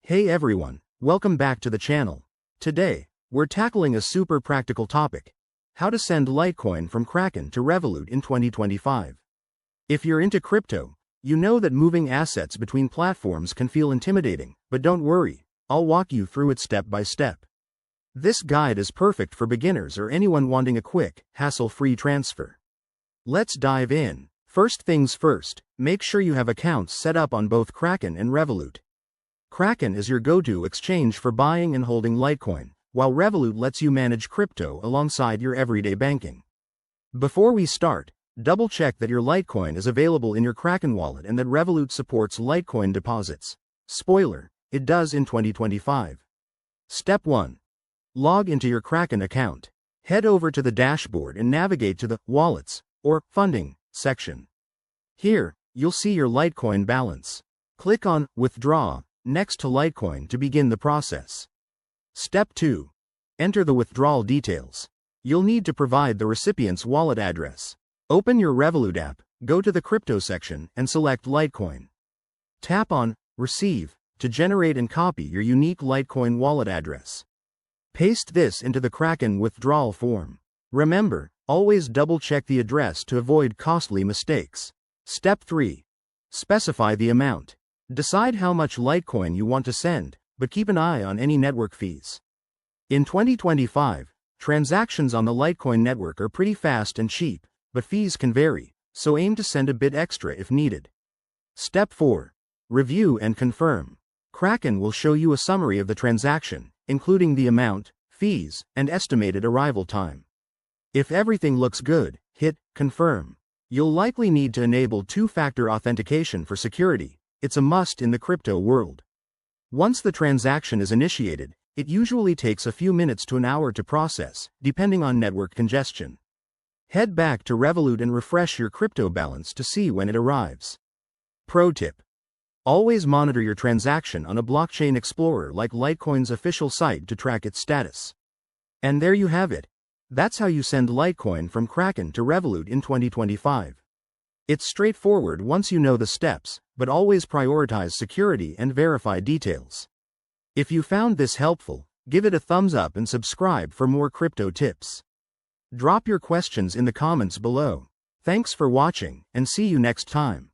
Hey everyone, welcome back to the channel. Today, we're tackling a super practical topic: how to send Litecoin from Kraken to Revolut in 2025. If you're into crypto, you know that moving assets between platforms can feel intimidating, but don't worry, I'll walk you through it step by step. This guide is perfect for beginners or anyone wanting a quick, hassle-free transfer. Let's dive in. First things first, make sure you have accounts set up on both Kraken and Revolut. Kraken is your go-to exchange for buying and holding Litecoin, while Revolut lets you manage crypto alongside your everyday banking. Before we start, double-check that your Litecoin is available in your Kraken wallet and that Revolut supports Litecoin deposits. Spoiler, it does in 2025. Step 1. Log into your Kraken account. Head over to the dashboard and navigate to the Wallets, or Funding, section. Here, you'll see your Litecoin balance. Click on Withdraw next to Litecoin to begin the process. Step 2. Enter the withdrawal details. You'll need to provide the recipient's wallet address. Open your Revolut app, go to the Crypto section, and select Litecoin. Tap on Receive to generate and copy your unique Litecoin wallet address. Paste this into the Kraken withdrawal form. Remember, always double-check the address to avoid costly mistakes. Step 3. Specify the amount. Decide how much Litecoin you want to send, but keep an eye on any network fees. In 2025, transactions on the Litecoin network are pretty fast and cheap, but fees can vary, so aim to send a bit extra if needed. Step 4. Review and confirm. Kraken will show you a summary of the transaction, including the amount, fees, and estimated arrival time. If everything looks good, hit Confirm. You'll likely need to enable two-factor authentication for security. It's a must in the crypto world. Once the transaction is initiated, it usually takes a few minutes to an hour to process, depending on network congestion. Head back to Revolut and refresh your crypto balance to see when it arrives. Pro tip: always monitor your transaction on a blockchain explorer like Litecoin's official site to track its status. And there you have it. That's how you send Litecoin from Kraken to Revolut in 2025. It's straightforward once you know the steps, but always prioritize security and verify details. If you found this helpful, give it a thumbs up and subscribe for more crypto tips. Drop your questions in the comments below. Thanks for watching, and see you next time.